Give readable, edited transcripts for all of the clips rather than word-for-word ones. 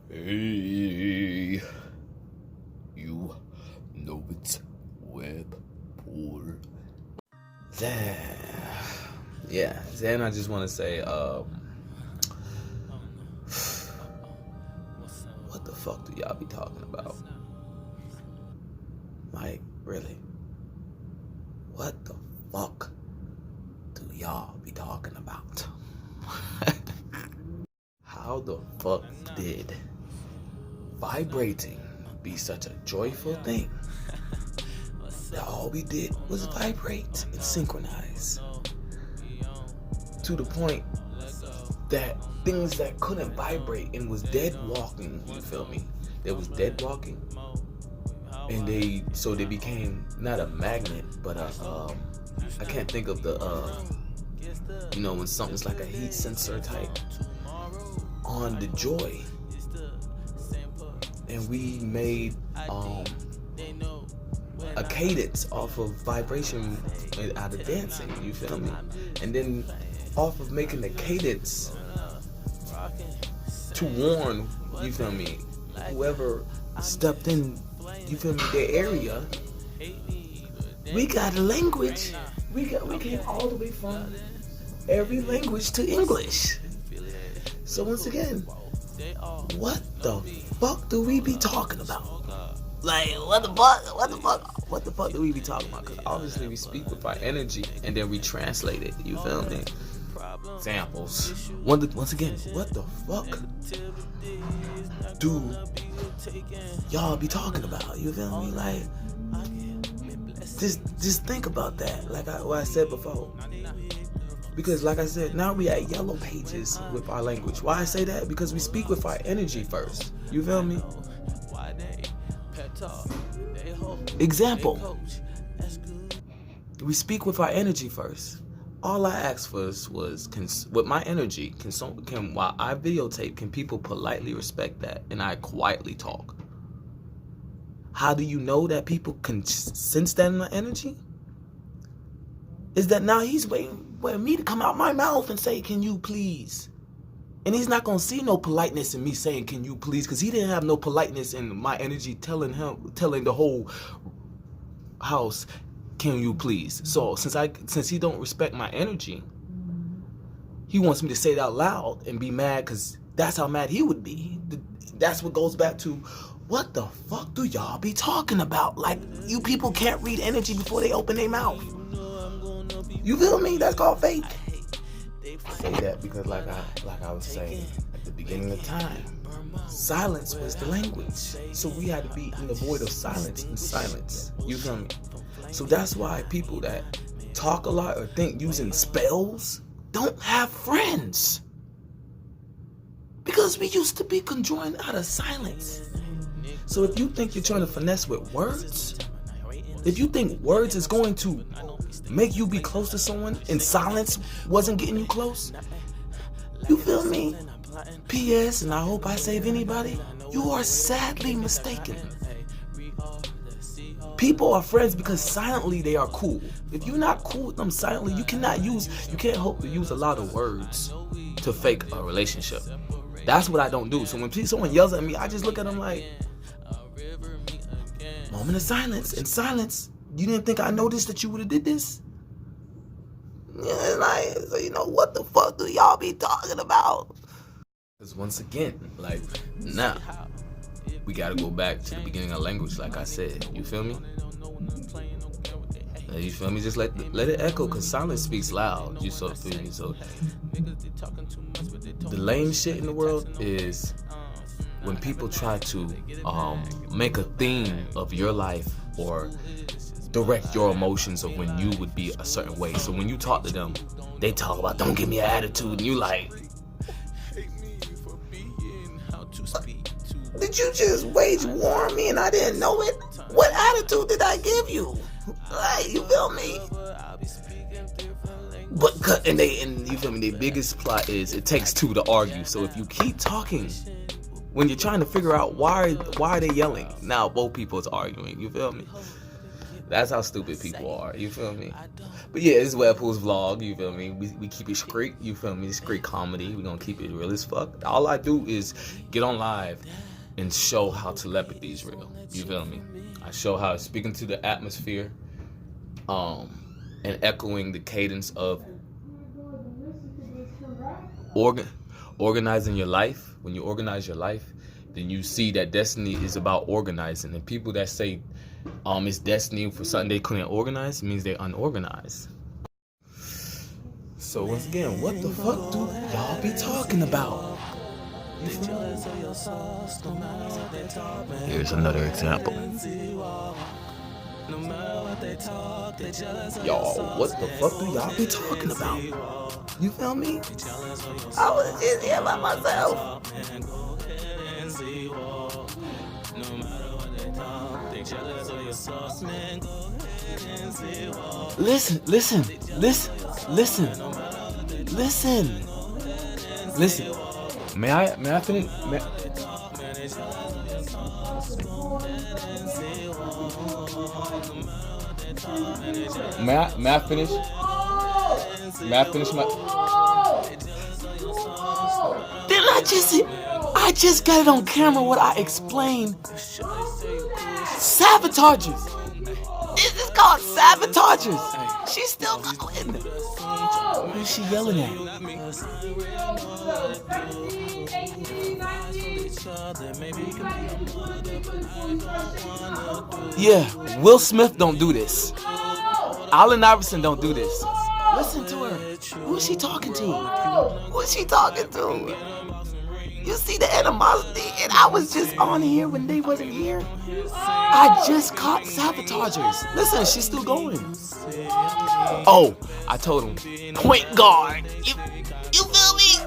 Hey, you know it's Webpoolz. Then I just want to say, what the fuck do y'all be talking about? Like, really? What the fuck do y'all be talking about? How the fuck did vibrating be such a joyful thing that all we did was vibrate and synchronize to the point that things that couldn't vibrate and was dead walking, you feel me? They was dead walking, and they became not a magnet, but I can't think of the when something's like a heat sensor type on the joy, and we made a cadence off of vibration out of dancing, you feel me? And then off of making the cadence to warn, you feel me, whoever stepped in, you feel me, their area, we got a language. We came all the way from every language to English. So once again, what the fuck do we be talking about? Like, what the fuck do we be talking about? Because obviously we speak with our energy and then we translate it, you feel me? Examples. Once again, what the fuck do y'all be talking about? You feel me? Like, just think about that. Like what I said before. Because like I said, now we at yellow pages with our language. Why I say that? Because we speak with our energy first. You feel me? Example. We speak with our energy first. All I asked for was with my energy, while I videotape, can people politely respect that and I quietly talk? How do you know that people can sense that in my energy? Is that now he's waiting for me to come out my mouth and say, can you please? And he's not going to see no politeness in me saying, can you please? Because he didn't have no politeness in my energy telling the whole house, can you please? So since he don't respect my energy, he wants me to say it out loud and be mad, because that's how mad he would be. That's what goes back to, what the fuck do y'all be talking about? Like, you people can't read energy before they open their mouth. You feel me? That's called fake. I say that because like I was saying at the beginning of time, silence was the language. So we had to be in the void of silence and silence. You feel me? So that's why people that talk a lot or think using spells don't have friends. Because we used to be conjoined out of silence. So if you think you're trying to finesse with words, if you think words is going to make you be close to someone and silence wasn't getting you close, you feel me? P.S. and I hope I save anybody, you are sadly mistaken. People are friends because silently they are cool. If you're not cool with them silently, you can't hope to use a lot of words to fake a relationship. That's what I don't do. So when someone yells at me, I just look at them like, moment of silence. In silence, you didn't think I noticed that you would have did this? Yeah, like, so you know, what the fuck do y'all be talking about? Because once again, like, now, we gotta go back to the beginning of language, like I said. You feel me? You feel me? Just let it echo, because silence speaks loud. You so feel me? So the lame shit in the world is when people try to make a theme of your life or direct your emotions of when you would be a certain way. So when you talk to them, they talk about, don't give me an attitude, and you like, did you just wage war on me and I didn't know it? What attitude did I give you? Like, you feel me? But and you feel me? The biggest plot is it takes two to argue. So if you keep talking, when you're trying to figure out why are they yelling, now both people is arguing. You feel me? That's how stupid people are. You feel me? But yeah, it's Webpoolz vlog. You feel me? We keep it straight. You feel me? It's straight comedy. We gonna keep it real as fuck. All I do is get on live and show how telepathy is real. You feel me? I show how it's speaking to the atmosphere, and echoing the cadence of organizing your life. When you organize your life, then you see that destiny is about organizing. And people that say it's destiny for something they couldn't organize, means they're unorganized. So once again, what the fuck do y'all be talking about? Here's another example. Y'all, what the fuck do y'all be talking about? You feel me? I was just here by myself. Listen. May I finish? May I finish? May I finish my? Didn't I just got it on camera what I explained. Sabotagers. This is called sabotagers. She's still going. What is she yelling at? Yeah, Will Smith don't do this. Allen Iverson don't do this. Listen to her. Who is she talking to? Who is she talking to? You see the animosity, and I was just on here when they wasn't here. I just caught sabotagers. Listen, she's still going. Oh, I told him, point guard. You feel me?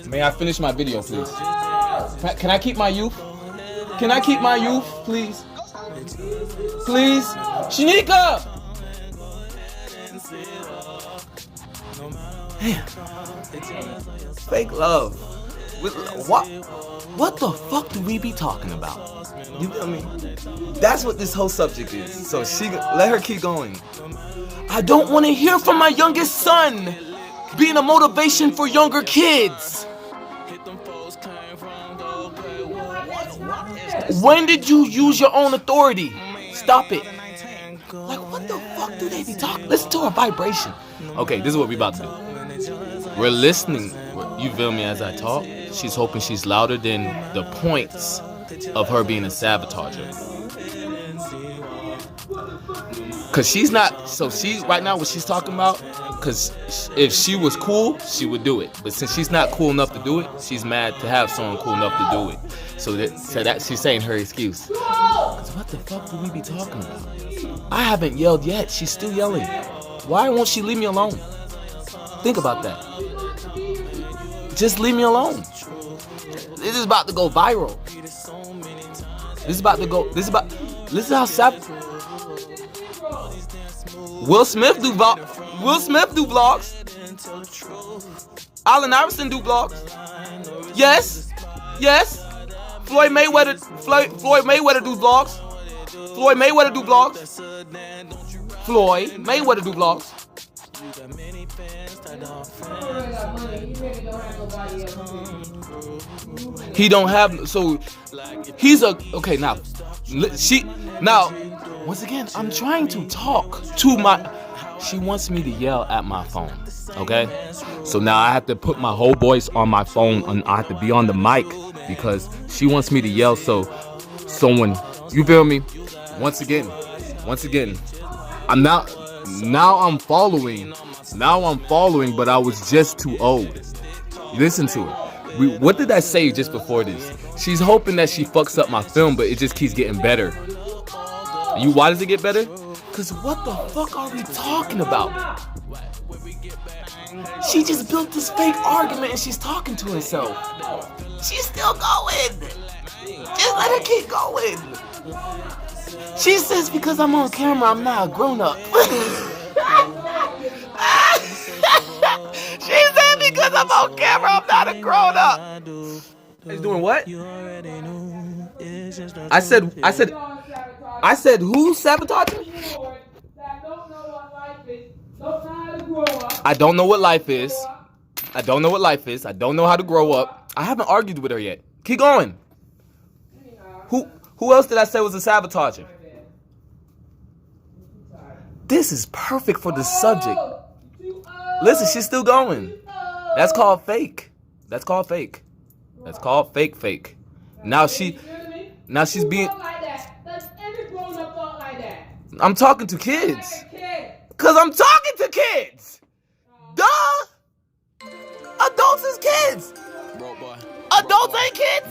May I finish my video, please? Can I keep my youth? Can I keep my youth, please? Please? Shanika! Damn. Fake love. What the fuck do we be talking about? You feel me? That's what this whole subject is. So let her keep going. I don't want to hear from my youngest son being a motivation for younger kids. When did you use your own authority? Stop it. Like, what the fuck do they be talking? Listen to her vibration. Okay, this is what we about to do. We're listening, you feel me, as I talk. She's hoping she's louder than the points of her being a sabotager. Cause she's not, so she, right now what she's talking about, cause if she was cool, she would do it. But since she's not cool enough to do it, she's mad to have someone cool enough to do it. So that she's saying her excuse. Cause what the fuck do we be talking about? I haven't yelled yet, she's still yelling. Why won't she leave me alone? Think about that. Just leave me alone. This is about to go viral. Listen how Will Smith do vlogs. Allen Iverson do vlogs. Yes. Floyd Mayweather do vlogs. Floyd Mayweather do vlogs. He don't have, so he's okay now. Once again, I'm trying to talk to she wants me to yell at my phone, okay? So now I have to put my whole voice on my phone, and I have to be on the mic because she wants me to yell so someone, you feel me? Once again, I'm following, but I was just too old. Listen to it. What did I say just before this? She's hoping that she fucks up my film, but it just keeps getting better. Why does it get better? Cause what the fuck are we talking about? She just built this fake argument and she's talking to herself. She's still going. Just let her keep going. She says because I'm on camera, I'm not a grown up. She said because I'm on camera, I'm not a grown up. He's doing what? I said. I said who sabotaging me? I don't know what life is. I don't know what life is. I don't know how to grow up. I haven't argued with her yet. Keep going. Who else did I say was a sabotager? This is perfect for the subject. Listen, she's still going. That's called fake. That's called fake. That's called fake. Now she's being. I'm talking to kids. Cause I'm talking to kids. Duh. Adults is kids. Adults ain't kids.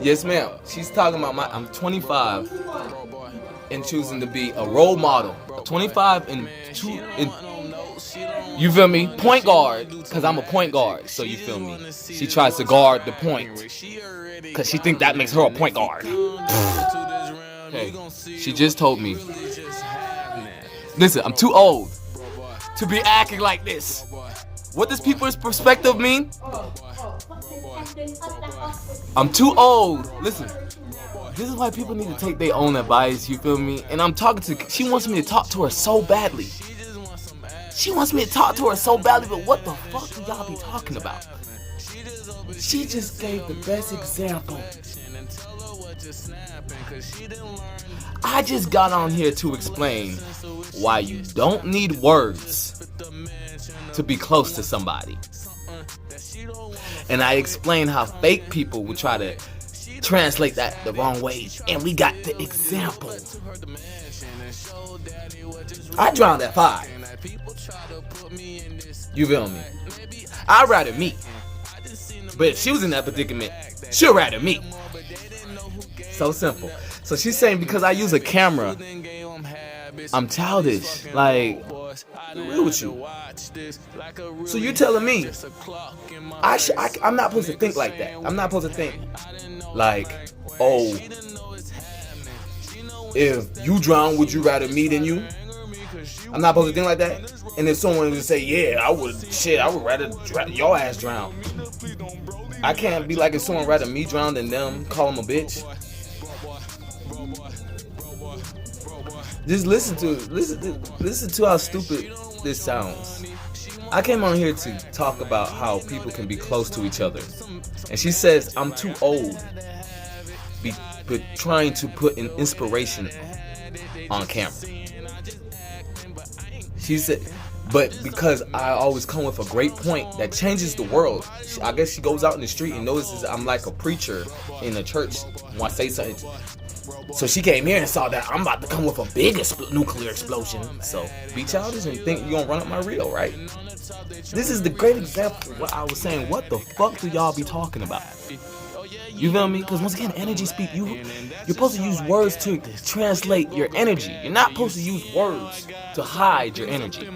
Yes, ma'am. She's talking about I'm 25 and choosing to be a role model. 25 and you feel me? Point guard, cause I'm a point guard. So you feel me? She tries to guard the point, cause she think that makes her a point guard. Hey, she just told me. Listen, I'm too old to be acting like this. What does people's perspective mean? I'm too old. Listen, this is why people need to take their own advice, you feel me? And I'm talking to, she wants me to talk to her so badly. She wants me to talk to her so badly, but what the fuck do y'all be talking about? She just gave the best example. I just got on here to explain why you don't need words to be close to somebody. And I explained how fake people would try to translate that the wrong way. And we got the example. I drowned at 5. You feel me? I'd rather me. But if she was in that predicament, she'd rather me. So simple. So she's saying because I use a camera, I'm childish. Like, real with you. So you're telling me I'm not supposed to think like that. I'm not supposed to think like, oh, if you drown, would you rather me than you? I'm not supposed to think like that. And if someone would say, yeah, I would rather your ass drown. I can't be like, if someone rather me drown than them, call them a bitch. Just listen to how stupid this sounds. I came on here to talk about how people can be close to each other. And she says, I'm too old but trying to put an inspiration on camera. She said, but because I always come with a great point that changes the world. I guess she goes out in the street and notices I'm like a preacher in a church when I say something. So she came here and saw that I'm about to come with a big nuclear explosion. So be childish and think you're gonna run up my reel, right? This is the great example of what I was saying. What the fuck do y'all be talking about? You feel me? Because once again, energy speak. You're supposed to use words to translate your energy. You're not supposed to use words to hide your energy.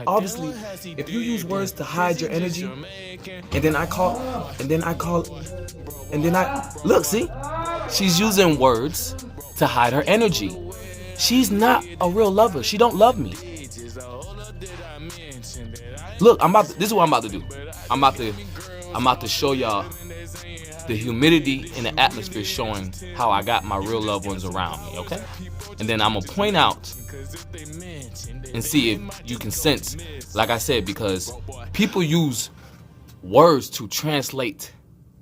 Obviously, if you use words to hide your energy, look, see? She's using words to hide her energy. She's not a real lover. She don't love me. Look, this is what I'm about to do. I'm about to show y'all the humidity in the atmosphere showing how I got my real loved ones around me, okay? And then I'm gonna point out and see if you can sense, like I said, because people use words to translate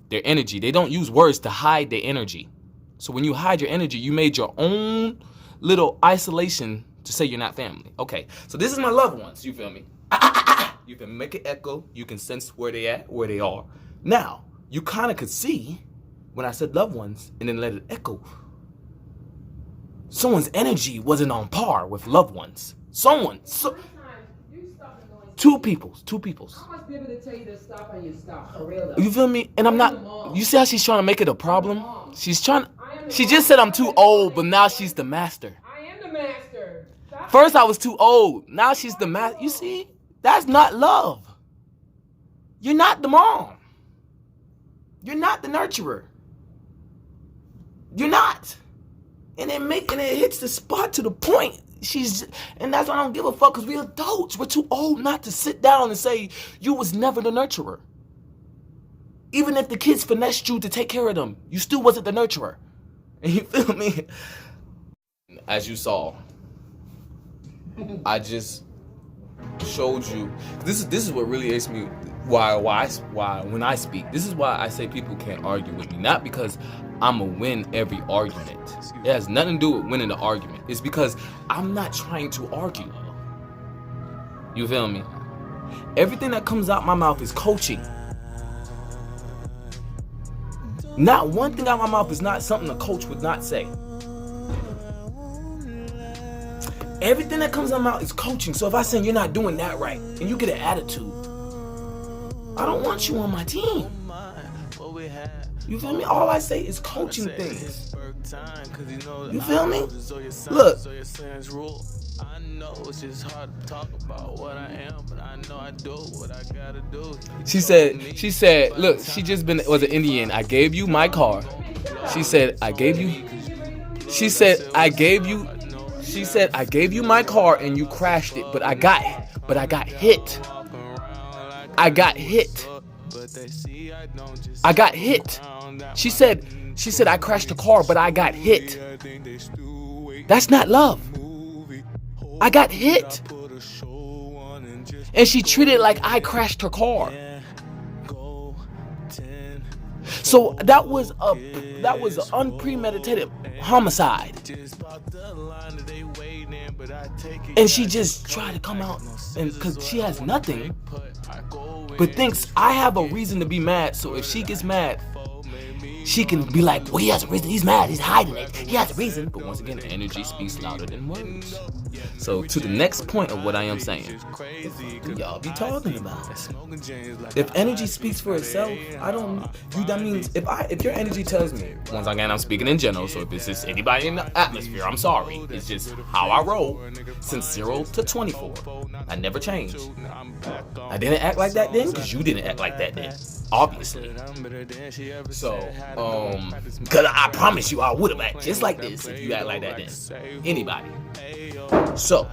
their energy. They don't use words to hide their energy. So when you hide your energy, you made your own little isolation to say you're not family. Okay, so this is my loved ones, you feel me? You can make it echo, you can sense where they at, where they are. Now, you kind of could see when I said loved ones and then let it echo. Someone's energy wasn't on par with loved ones. Two peoples. I must be able to tell you to stop and you stop. For real though. You feel me? And I'm not, you see how she's trying to make it a problem? She just said I'm too old, but now she's the master. I am the master. First I was too old, now she's the master. You see? That's not love. You're not the mom. You're not the nurturer. You're not. And it hits the spot to the point. And that's why I don't give a fuck, because we're adults. We're too old not to sit down and say, you was never the nurturer. Even if the kids finessed you to take care of them, you still wasn't the nurturer. You feel me? As you saw, I just showed you. This is what really makes me why when I speak. This is why I say people can't argue with me. Not because I'ma win every argument. It has nothing to do with winning the argument. It's because I'm not trying to argue. You feel me? Everything that comes out my mouth is coaching. Not one thing out my mouth is not something a coach would not say. Everything that comes out my mouth is coaching. So if I say you're not doing that right and you get an attitude, I don't want you on my team. You feel me? All I say is coaching things. You feel me? Look. I know it's just hard to talk about what I am, but I know I do what I gotta do. She said, look, she just was an Indian. I gave you my car. She said, I gave you my car and you crashed it, but I got hit. I got hit. She said I crashed the car, but I got hit. That's not love. I got hit. And she treated it like I crashed her car. So that was an unpremeditated homicide. And she just tried to come out and because she has nothing, but thinks I have a reason to be mad. So if she gets mad, she can be like, well, he has a reason. He's mad. He's hiding it. He has a reason. But once again, energy speaks louder than words. So to the next point of what I am saying, what do y'all be talking about? If energy speaks for itself, that means if your energy tells me, once again, I'm speaking in general, so if it's just anybody in the atmosphere, I'm sorry. It's just how I roll since 0 to 24. I never changed. I didn't act like that then because you didn't act like that then. Obviously. So, because I promise you I would have acted just like this if you act like that then. Anybody. So,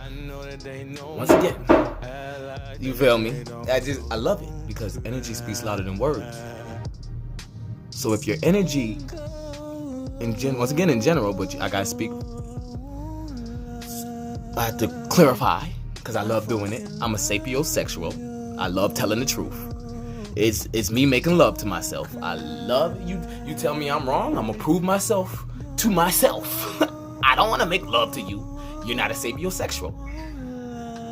once again, you feel me? I love it because energy speaks louder than words. So if your energy, once again in general, but I gotta speak, I have to clarify because I love doing it. I'm a sapiosexual. I love telling the truth. It's me making love to myself. I love you. You tell me I'm wrong, I'm gonna prove myself to myself. I don't want to make love to you. You're not a sapiosexual.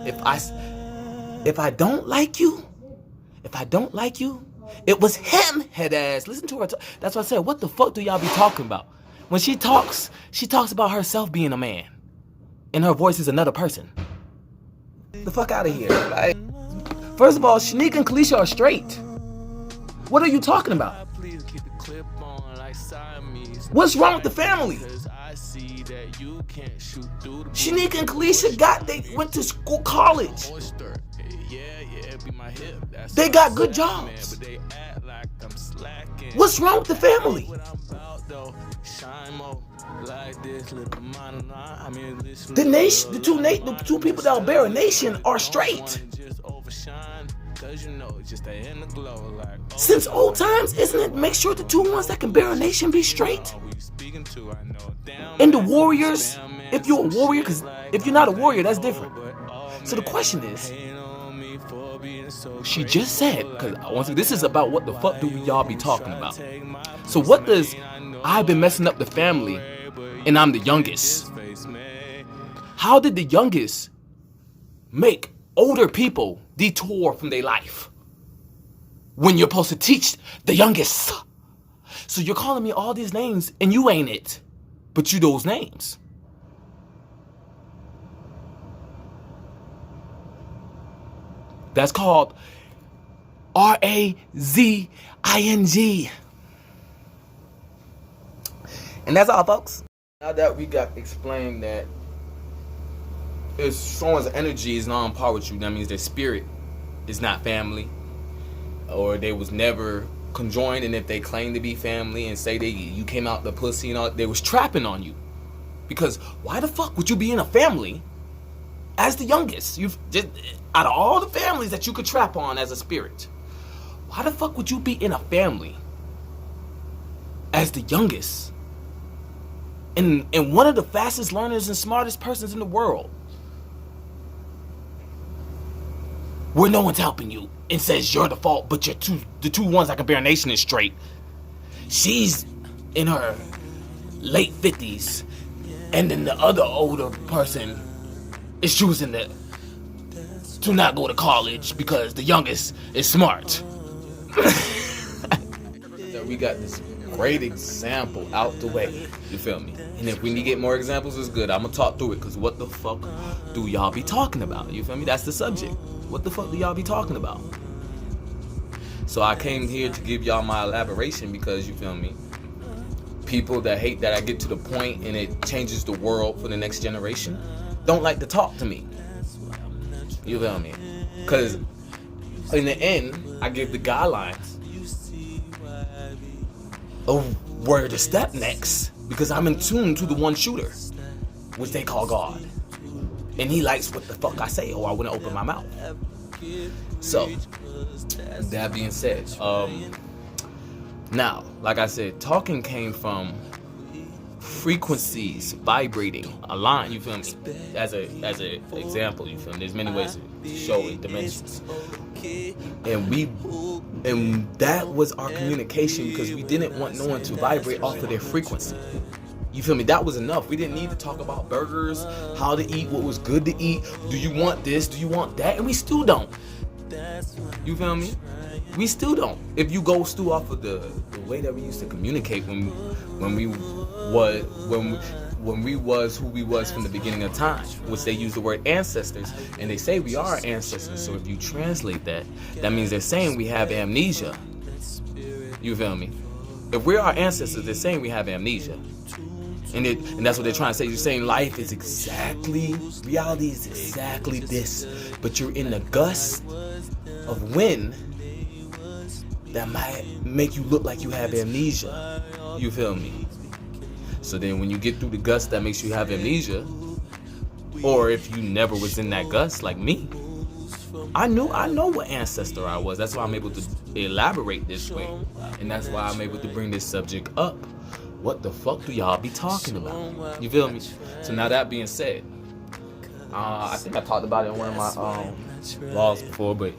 If I don't like you, it was him, head ass. Listen to her. That's what I said. What the fuck do y'all be talking about? When she talks about herself being a man, and her voice is another person. The fuck out of here. Right? First of all, Shanique and Kalisha are straight. What are you talking about? What's wrong with the family? Shanique and Kalisha they went to school, college. They got good jobs. What's wrong with the family? The two people that will bear a nation are straight. Since old times, isn't it? Make sure the two ones that can bear a nation be straight. And the warriors, if you're a warrior, because if you're not a warrior, that's different. So the question is, she just said, because this is about what the fuck do y'all be talking about. So what does I've been messing up the family and I'm the youngest? How did the youngest make older people detour from their life when you're supposed to teach the youngest? So you're calling me all these names and you ain't it, but you those names. That's called razing. And that's all, folks. Now that we got explained that if someone's energy is not on par with you, that means their spirit is not family, or they was never conjoined, and if they claim to be family and say you came out the pussy and all, they was trapping on you. Because why the fuck would you be in a family as the youngest? You've just, out of all the families that you could trap on as a spirit, why the fuck would you be in a family as the youngest And one of the fastest learners and smartest persons in the world, where no one's helping you and says you're the fault, but the two ones that can bear a nation is straight. She's in her late 50s, and then the other older person is choosing to not go to college because the youngest is smart. So we got this great example out the way. You feel me? And if we need to get more examples, it's good. I'm gonna talk through it, because what the fuck do y'all be talking about? You feel me? That's the subject. What the fuck do y'all be talking about? So I came here to give y'all my elaboration, because you feel me? People that hate that I get to the point and it changes the world for the next generation don't like to talk to me. You feel me? Because in the end, I give the guidelines of where to step next, because I'm in tune to the one shooter, which they call God. And he likes what the fuck I say, or I wouldn't open my mouth. So, that being said, now, like I said, talking came from frequencies vibrating, align, you feel me? As a example, you feel me? There's many ways to show it, dimensions. And that was our communication, because we didn't want no one to vibrate off of their frequency. You feel me? That was enough. We didn't need to talk about burgers, how to eat, what was good to eat. Do you want this? Do you want that? And we still don't. You feel me? We still don't. If you go still off of the way that we used to communicate when we was who we was from the beginning of time, which they use the word ancestors, and they say we are ancestors. So if you translate that, that means they're saying we have amnesia. You feel me? If we're our ancestors, they're saying we have amnesia. And that's what they're trying to say. You're saying life is reality is exactly this, but you're in the gust of wind that might make you look like you have amnesia. You feel me? So then when you get through the gust that makes you have amnesia, or if you never was in that gust like me, I know what ancestor I was. That's why I'm able to elaborate this way. And that's why I'm able to bring this subject up. What the fuck do y'all be talking about? You feel me? So now that being said, I think I talked about it in one of my vlogs before, but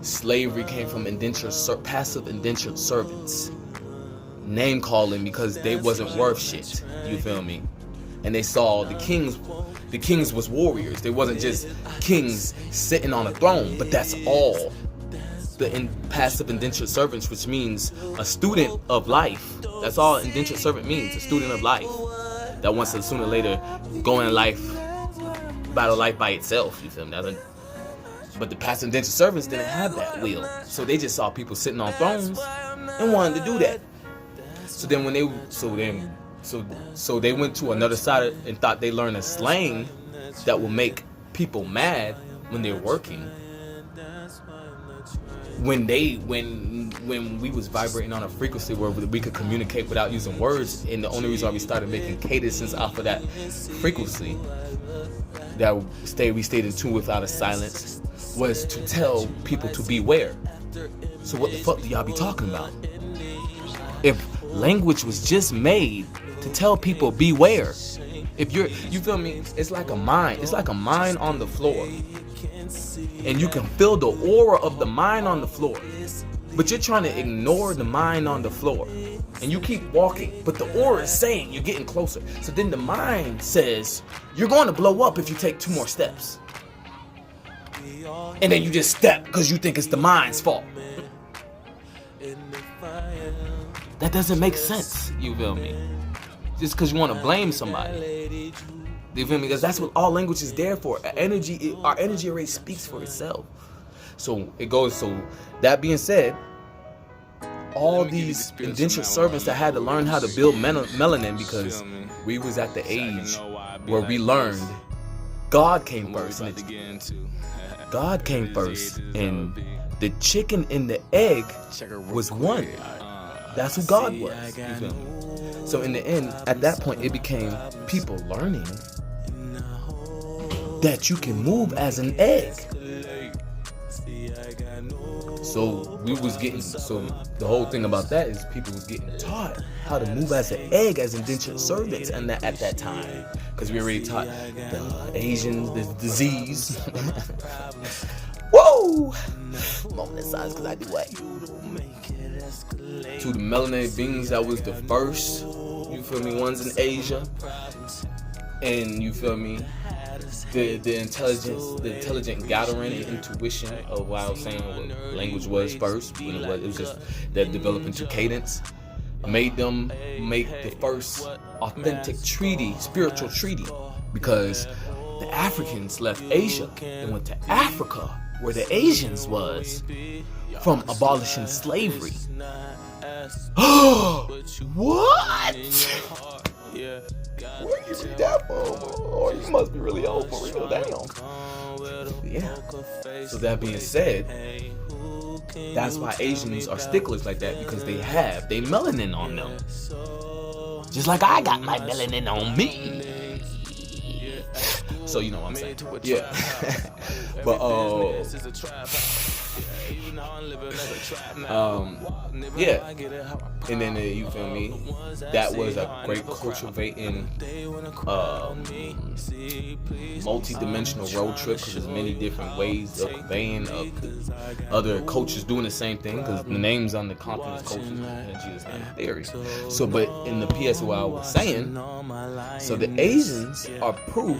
slavery came from passive indentured servants. Name calling because they wasn't worth shit. You feel me? And they saw the kings was warriors. They wasn't just kings sitting on a throne, but that's all. The passive indentured servants, which means a student of life. That's all indentured servant means, a student of life. That wants to sooner or later go in life, battle life by itself, you feel me? But the passive indentured servants didn't have that will. So they just saw people sitting on thrones and wanted to do that. So then so they went to another side and thought they learned a slang that will make people mad when they're working. When we was vibrating on a frequency where we could communicate without using words, and the only reason why we started making cadences off of that frequency that we stayed in tune without a silence was to tell people to beware. So what the fuck do y'all be talking about? If language was just made to tell people beware, if you feel me, it's like a mine on the floor. And you can feel the aura of the mine on the floor, but you're trying to ignore the mine on the floor, and you keep walking, but the aura is saying you're getting closer. So then the mind says you're going to blow up if you take 2 more steps, and then you just step because you think it's the mind's fault. That doesn't make sense. You feel me? Just because you want to blame somebody. You feel me? Because that's what all language is there for. Our energy already speaks for itself. So it goes. So that being said, all these indentured servants that had to learn how to build melanin, because we was at the age where we learned God came first. God came first, and the chicken and the egg was one. That's who God was. You feel me? So in the end, at that point, it became people learning that you can move as an egg. So the whole thing about that is people was getting taught how to move as an egg as indentured servants, and at that time, because we already taught the Asians the disease. Whoa! Moment of silence, because I do what? To the melanated beings, that was the first, you feel me, ones in Asia. And you feel me, the intelligent gathering and intuition of what I was saying, what language was first, when it was just that developed into cadence, made them make the first authentic treaty, spiritual treaty, because the Africans left Asia and went to Africa, where the Asians was, from abolishing slavery. What? Where you read that from? Or you must be really old for real, damn. Yeah. So that being said, that's why Asians are sticklers like that, because they have they melanin on them. Just like I got my melanin on me. So you know what I'm saying. Yeah. But yeah, and then you feel me, that was a great cultivating multi-dimensional road trip, because there's many different ways of conveying of other cultures doing the same thing, because the names on the continents, cultures, energy is not theory. So but in the PS, what I was saying, so the Asians are proof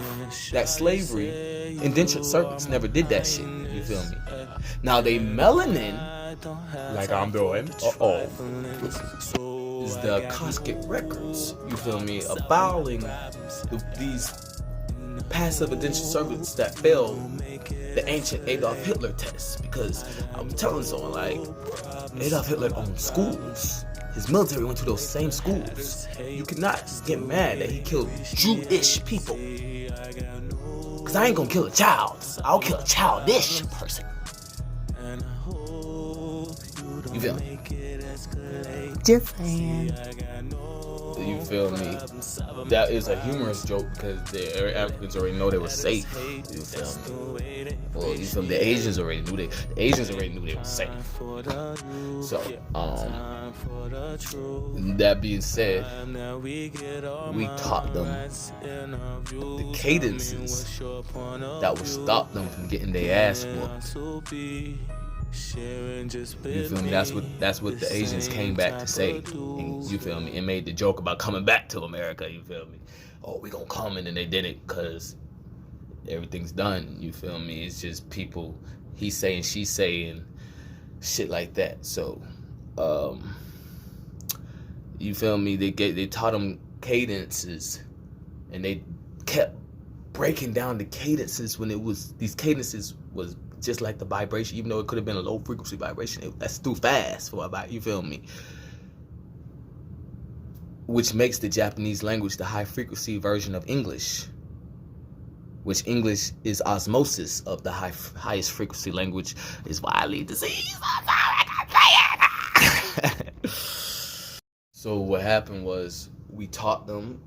that slavery, indentured servants, never did that shit. You feel me? Now they melanin, like I'm doing, is the Cosmic Records. You feel me? Aboling these passive indentured servants that failed the ancient Adolf Hitler test. Because I'm telling someone, like, Adolf Hitler owned schools. His military went to those same schools. You cannot get mad that he killed Jewish people. Because I ain't gonna kill a child. I'll kill a childish person. You feel me? Just saying. You feel me? That is a humorous joke, because the Africans already know they were safe. You feel me? Well, you feel me? The Asians already knew they were safe. So, that being said, we taught them the cadences that would stop them from getting their ass whooped. You feel me? That's what the Asians came back to say. And, you feel me? And made the joke about coming back to America. You feel me? Oh, we gonna come, and then they did it because everything's done. You feel me? It's just people, he saying, she saying, shit like that. So, you feel me? They taught them cadences, and they kept breaking down the cadences when these cadences was just like the vibration, even though it could have been a low frequency vibration. That's too fast for a vibe, you feel me? Which makes the Japanese language the high frequency version of English, which English is osmosis of the highest frequency language, is widely diseased. So what happened was, we taught them,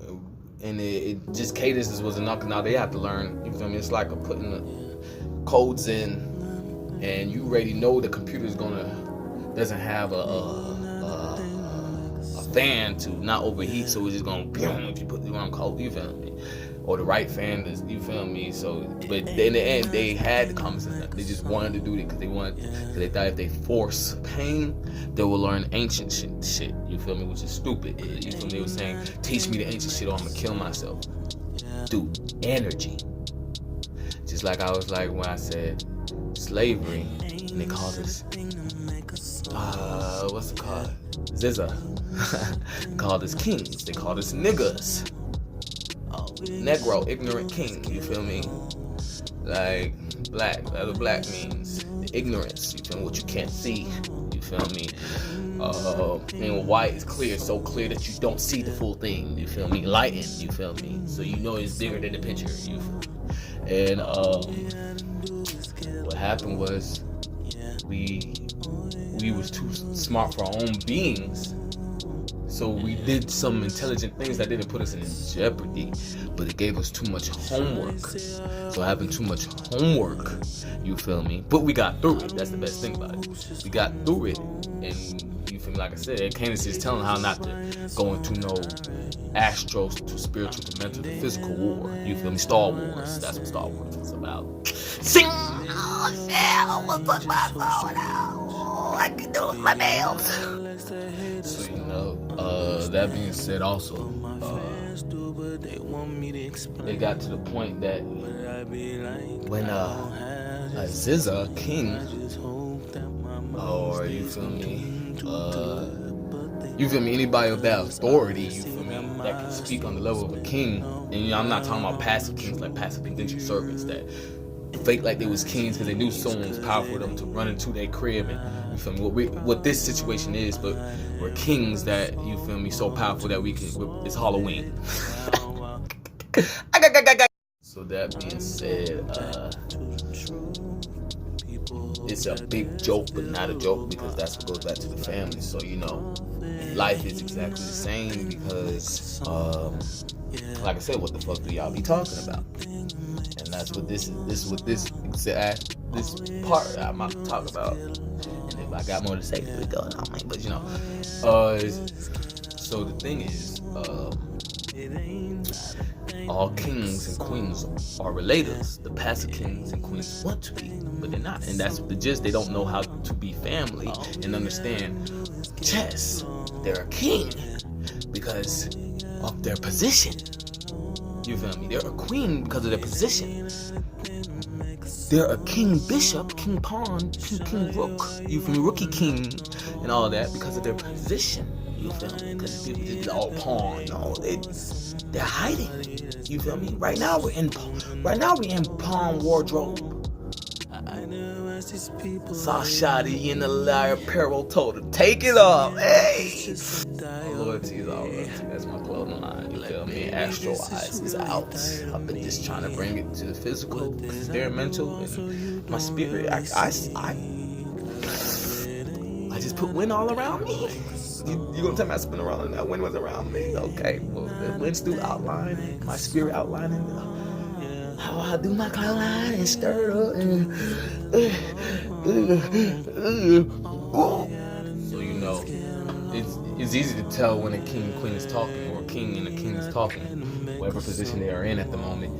and it just cadences was enough. Now they have to learn, you feel me? It's like putting the codes in, and you already know the computer's doesn't have a fan to not overheat, so it's just gonna if you put the wrong code, you feel me? Or the right fan, you feel me? So, but in the end, they had the common sense. They just wanted to do it because they thought if they force pain, they will learn ancient shit. You feel me? Which is stupid. You feel me? They were saying, teach me the ancient shit or I'm gonna kill myself. Dude, energy. Just like I was like when I said slavery, and they called us, what's it called? Zizza. Called us kings. They called us niggas. Negro, ignorant king, you feel me? Like black, whatever black means, the ignorance, you feel me? What you can't see, you feel me? And white is clear, so clear that you don't see the full thing, you feel me? Lightened, you feel me? So you know it's bigger than the picture, you feel me? And what happened was, we was too smart for our own beings, So we did some intelligent things that didn't put us in jeopardy, but it gave us too much homework. So having too much homework, you feel me? But we got through it. That's the best thing about it. We got through it, and you feel me? Like I said, Candace is telling how not to go into no astro to spiritual to mental to physical war. You feel me? Star Wars. That's what Star Wars is about. Sing! Oh shit! I almost put my phone out. I can do it with my nails. So you know, that being said, also, it got to the point that when Aziza King, or you feel me, anybody of that authority, you feel me, that can speak on the level of a king, and you know, I'm not talking about passive kings like passive indentured servants that fake like they was kings because they knew someone was powerful for them to run into their crib, and you feel me, what this situation is, but we're kings that, you feel me, so powerful that we can, it's Halloween. So that being said, it's a big joke, but not a joke, because that's what goes back to the family. So you know, life is exactly the same, because like I said, what the fuck do y'all be talking about? And that's what this is. This is what this part I'm about to talk about. And if I got more to say, we go. But you know, so the thing is, all kings and queens are relators. The passive kings and queens want to be, but they're not. And that's the gist. They don't know how to be family and understand chess. They're a king because of their position. You feel me? They're a queen because of their position. They're a king bishop, king pawn, king rook. You feel me? Rookie king and all that because of their position. You feel me? Because it's all pawn. No, they're hiding. You feel me? Right now we're in pawn wardrobe. Saw Shotty in the liar apparel, told her take it off. Hey, loyalty is all loyalty. That's my clothing line. You feel me? Astro Eyes is out. I've been just trying to bring it to the physical, because they're mental and my spirit. I just put wind all around me. You gonna tell me I spin around and that wind was around me? Okay, well, the wind's still outlining, my spirit outlining how I do my cloud line and stir it up and so you know, it's easy to tell when a king and queen is talking, or a king and a king is talking, whatever position they are in at the moment,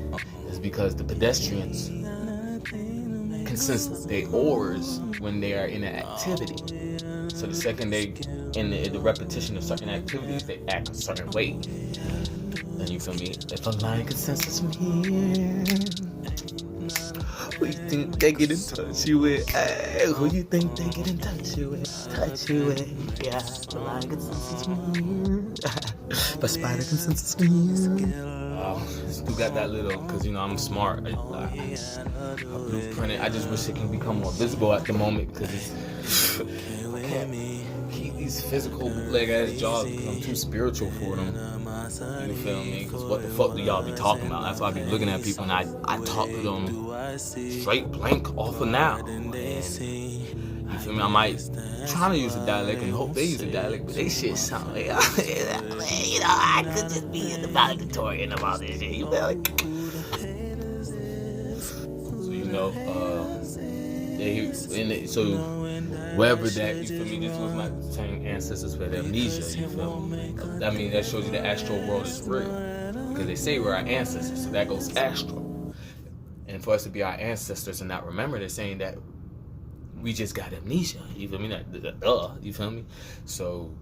is because the pedestrians can sense their auras when they are in an activity. So the second they in the repetition of certain activities, they act a certain way. And you feel me? If a line can sense it's me, who you think they get in touch with? Hey, who you think they get in touch with? Yeah, the line can sense it's me. The spider can sense it's me. Still got that little, because you know I'm smart. I blueprint it. I just wish it can become more visible at the moment, because it's I can't keep these physical leg ass jobs because I'm too spiritual for them. You feel me? Because what the fuck do y'all be talking about? That's why I be looking at people and I talk to them straight blank off of now. And, you feel me? I might try to use a dialect and hope they use a dialect, but they shit sound like, you know, I could just be in the valedictorian about this shit. You feel me? So you know, so wherever that, you feel me, this was my same ancestors with amnesia, you feel me? I mean, that shows you the astral world is real, because they say we're our ancestors, so that goes astral. And for us to be our ancestors and not remember, they're saying that we just got amnesia, you feel me? You feel me? So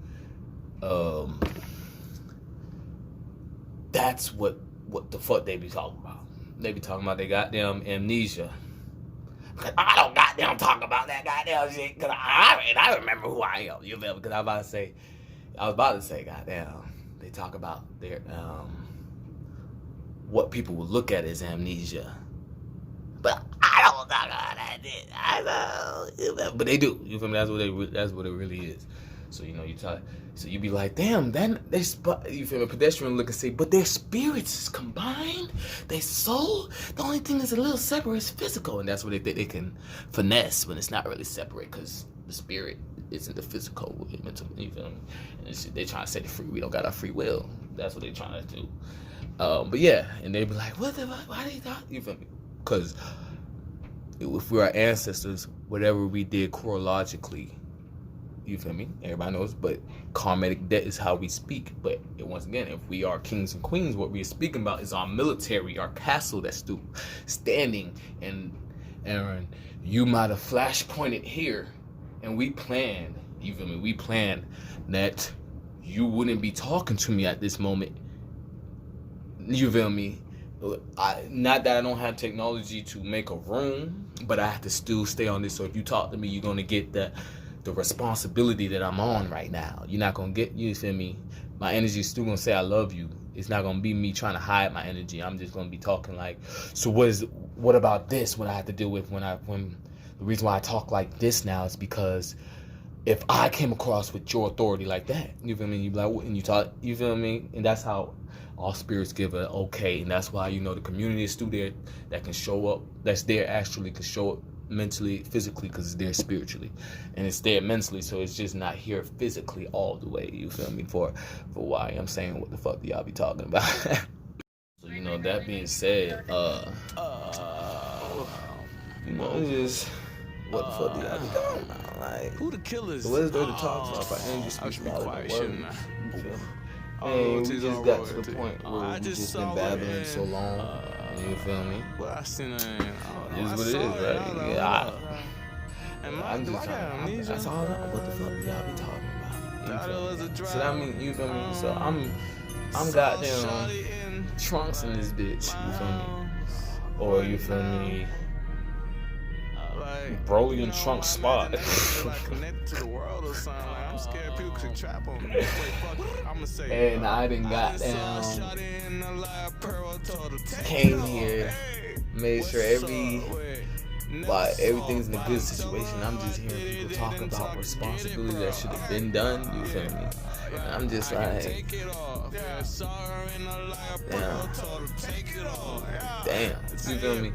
that's what the fuck they be talking about. They be talking about they goddamn amnesia. I don't goddamn talk about that goddamn shit, because I remember who I am. You feel me? Because I was about to say, goddamn, they talk about their what people would look at as amnesia, but I don't talk about that shit. I know, but they do. You feel me? That's what it really is. So you know, so you be like, damn, you feel me? Pedestrian look and say, but their spirits is combined, their soul. The only thing that's a little separate is physical, and that's what they think they can finesse when it's not really separate, because the spirit isn't the physical, mental. You feel me? And they trying to say the free. We don't got our free will. That's what they trying to do. But yeah, and they be like, what the fuck? Why they talk? You feel me? Because if we're our ancestors, whatever we did chronologically, you feel me? Everybody knows, but karmatic debt is how we speak. But once again, if we are kings and queens, what we're speaking about is our military, our castle that's still standing. And Aaron, you might have flash pointed here, and we planned, you feel me? We planned that you wouldn't be talking to me at this moment. You feel me? Not that I don't have technology to make a room, but I have to still stay on this. So if you talk to me, you're gonna get the responsibility that I'm on right now. You're not gonna get, you feel me? My energy is still gonna say I love you. It's not gonna be me trying to hide my energy. I'm just gonna be talking like, so what about this? What I have to deal with when the reason why I talk like this now is because if I came across with your authority like that, you feel me? You be like, and you talk, you feel me? And that's how all spirits give a okay, and that's why, you know, the community is still there that can show up, that's there actually can show up mentally, physically, because it's there spiritually, and it's there mentally, so it's just not here physically all the way, you feel me, for why I'm saying what the fuck do y'all be talking about. So, you know, that being said, you know, it's just, what the fuck do y'all be talking about? Like, Who the killers? what is there to talk about? If I energy speaks about it, you feel me? And we just got to the point where we just been babbling so long. You feel me? Well, I seen it. It is what it is, right? Yeah. I'm just trying. That's all. What the fuck do y'all be talking about? You feel me? So that mean, you feel me? So I'm goddamn trunks in this bitch. You feel me? Or you feel me? Broly and Trunk spot. And I done got down, came here, made sure everything's in a good situation. I'm just hearing people talk about responsibility that should have been done. You feel me? And I'm just like, damn. You feel me?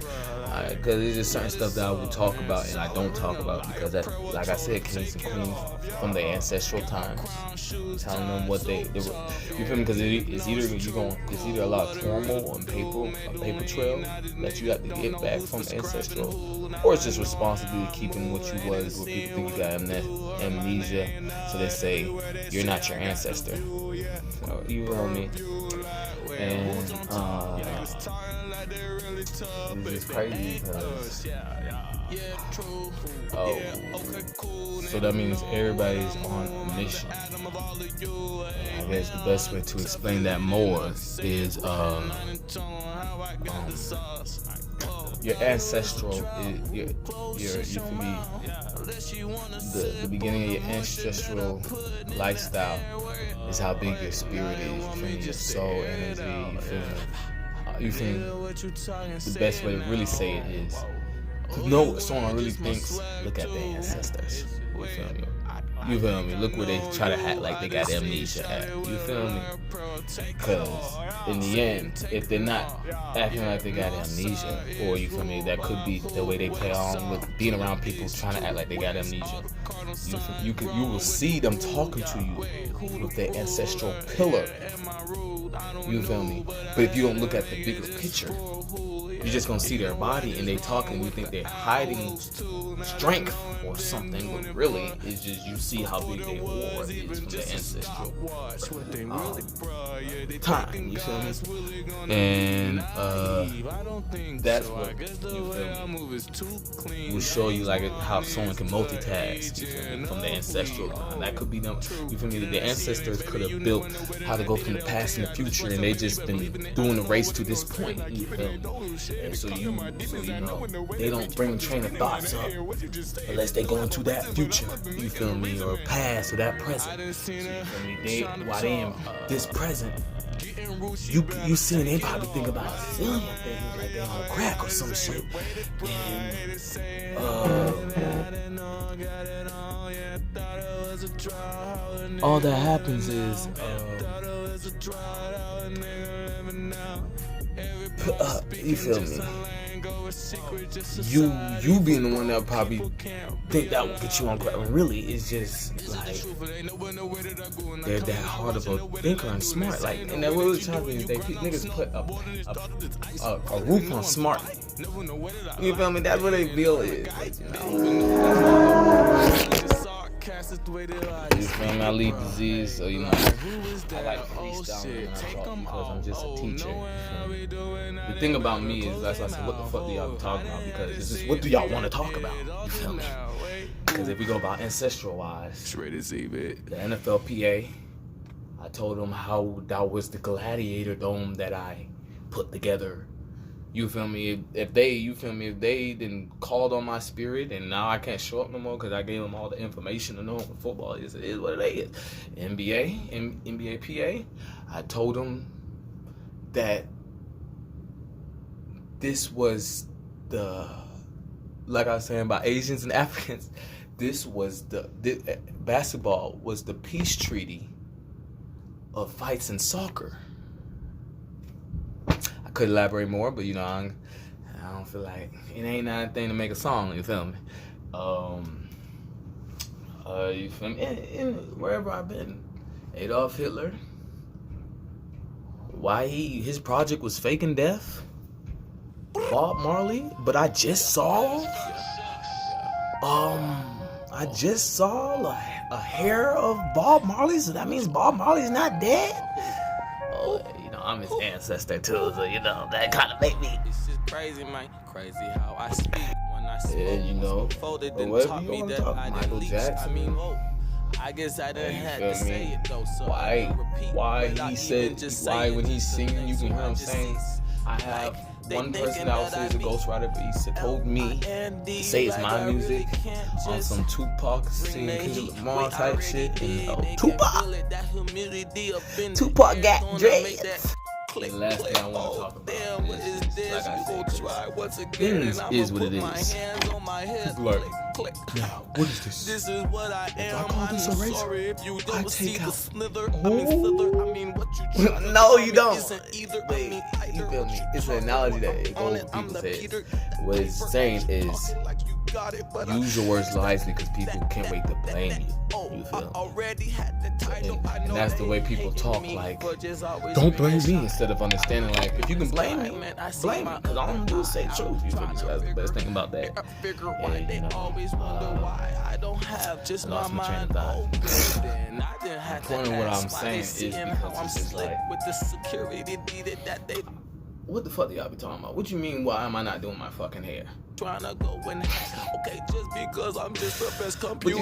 Because there's just certain stuff that I will talk about and I don't talk about because that, like I said, kings and queens from their ancestral times, telling them what they were. You feel me? Because it's either a lot of turmoil and paper trail that you have to get back from ancestral, or it's just responsibility keeping what you was. Where people think you got amnesia, so they say you're not your ancestor. You feel me? And it's just crazy because so that means everybody's on a mission. I guess the best way to explain that more is your ancestral, you can be the beginning of your ancestral lifestyle is how big your spirit is. You feel me? Your soul energy. You feel me? The best way to really say it is, no, someone really thinks, look at their ancestors. You feel me? You feel me? Look where they try to act like they got amnesia at. You feel me? Because in the end, if they're not acting like they got amnesia, or you feel me, that could be the way they play on with being around people trying to act like they got amnesia. You will see them talking to you with their ancestral pillar. You feel me? But if you don't look at the bigger picture, you're just gonna see their body and they talking. You think they're hiding strength or something, but really it's just you see how big their war is from the ancestral time. You feel me? And that's what, you feel me, will show you like how someone can multitask, you feel me, from the ancestral time. That could be them. You feel me? The ancestors could have built how to go from the past and the future, and they just been doing the race to this point. You feel me? And so you know, they don't bring train of thoughts up unless they go into that future, you feel me, or past or that present. So you feel me? While they in this present, you seeing they probably think about a zillion things like they on crack or some shit. And all that happens is you feel me? you being the one that probably think that will get you on ground. Really, it's just like they're that hard of a thinker and smart. Like, and that really trying to they niggas put a roof on smart. You feel me? That's what they feel is. Like, you feel me? I lead disease, so you know I like freestyling when I talk because I'm just a teacher. The thing about me is that's why I said, what the fuck do y'all be talking about? Because it's just, what do y'all want to talk about? You feel me? Because if we go about ancestral wise, the NFLPA, I told them how that was the gladiator dome that I put together. You feel me? If they then called on my spirit and now I can't show up no more because I gave them all the information to know what football is. It is what it is. NBA PA, I told them that this was like I was saying about Asians and Africans, this was basketball was the peace treaty of fights in soccer. Could elaborate more, but you know, I don't feel like it ain't nothing to make a song. You feel me? You feel me? And wherever I've been, Adolf Hitler. Why his project was faking death? Bob Marley, but I just saw a hair of Bob Marley, so that means Bob Marley's not dead. I'm his ancestor too, so you know that kind of make me. It's just crazy, man. Crazy how I speak when I speak. Yeah, you know. Folded But and taught me that I Michael didn't leach. Jackson. I mean, whoa. I guess I didn't have to say it though. So Why he said when he's singing, you can hear him saying, I have one person that also is a ghostwriter, but he told me to say it's my music on some Tupac singing Kendrick Lamar type shit. And Tupac got dreads. The last thing I want to talk about is, like I said, things is what it is. People are like, now, what is this? This is what I am. If I call this a race, sorry if you don't I see take the out. slither. I mean, slither. I mean, what you trying to No, tell you me don't. isn't either. Wait, I mean, either. you feel me? What you It's an trying analogy to that do? old I'm people the say. Peter. What it's saying is, Like you got it, but use your words wisely because people can't wait to blame you. You feel me? already had the title. And that's the way people talk, like, don't blame me, instead of understanding, like, if you can blame me, blame me, because all I'm gonna do is say truth. You feel me? So that's the best thing about that. And, you know, I don't have just I lost my train of thought. The point of what I'm saying is because it's just like, with the security that they what the fuck do y'all be talking about? What you mean, why am I not doing my fucking hair? trying to go in. Okay, just because I'm just the best computer.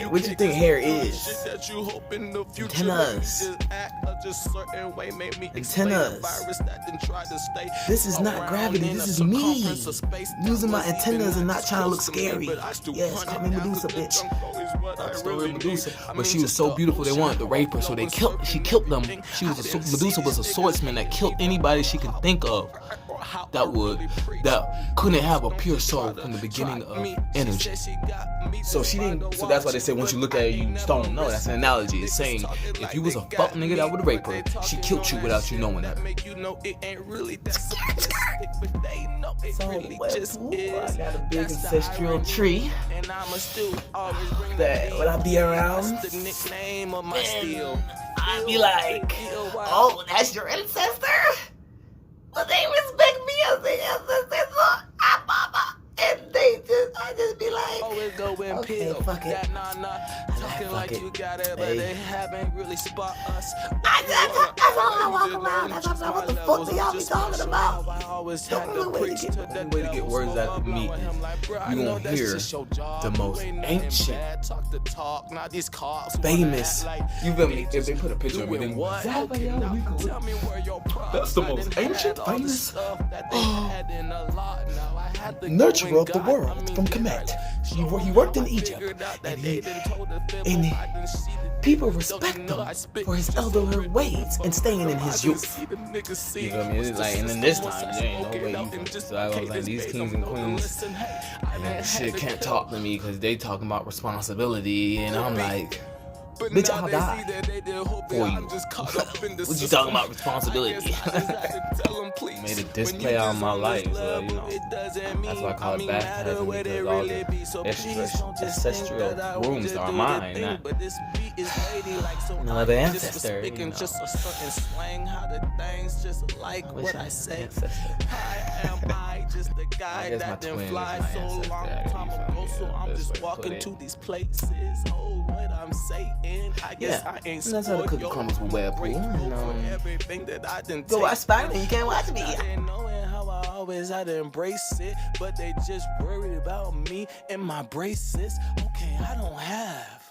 What you think hair is? That you hope in the future. Antennas. Just act a just certain way, made me Antennas. virus that didn't try to stay. This is not gravity, this is me using my antennas and not trying to look scary. Yes, call me Medusa, bitch. I'm still with Medusa, but she was so beautiful they wanted to rape her, so she killed them. Medusa was a swordsman that killed anybody she could think of that couldn't have a pure soul from the beginning of energy. So that's why they say once you look at her, you stone. No, that's an analogy. It's saying if you was a fuck nigga that would rape her, she killed you without you knowing that. So Webpoolz, I got a big ancestral tree that when I be around, I'd be like, oh, that's your ancestor? Well, they respect me as the ancestor, so I'm mama. And I just be like, okay, fuck it. Talking like you got it, but they haven't really spot us. That's all I walk around. That's what the fuck do y'all be talking about? The only way to get words out of me is you gonna hear the most ancient, famous. You feel me? If they put a picture of it, that's the most ancient, famous nurturer of the world from Kemet. He worked in Egypt, and people respect him for his elderly ways and staying in his youth. You feel me? It's like, and then this time, there ain't no way you can. So I was like, these kings and queens, and then shit can't talk to me because they talking about responsibility, and I'm like, But Bitch, now I'll they die see that they did hope for that you. I'm just caught up in the What you system. talking about responsibility? I guess I just have to tell 'em, please. Made a When display you on just my on life, this so, you level, know. it doesn't That's why I mean, call it matter where baptizing, they because all really be. So the please don't just think ancestral that I would rooms just are do the mine. thing. Not But this beat is ladylike, so another I ain't just ancestor, you speaking know. just a certain slang. How the things just like wish what I I had say. an ancestor. Hi, am I just the guy guess my that didn't twin is fly my so ancestor. long I guess time you feel ago? me, So the I'm best just way to put walking it. to these places. Oh, what I'm saying, I guess Yeah, I ain't and that's how the cookie crumbles with Webpoolz. grateful And, for everything that I didn't go watch Spider-Man. You can't watch me. I didn't know it, how I always had to embrace it, but they just worried about me and my braces. Okay, I don't have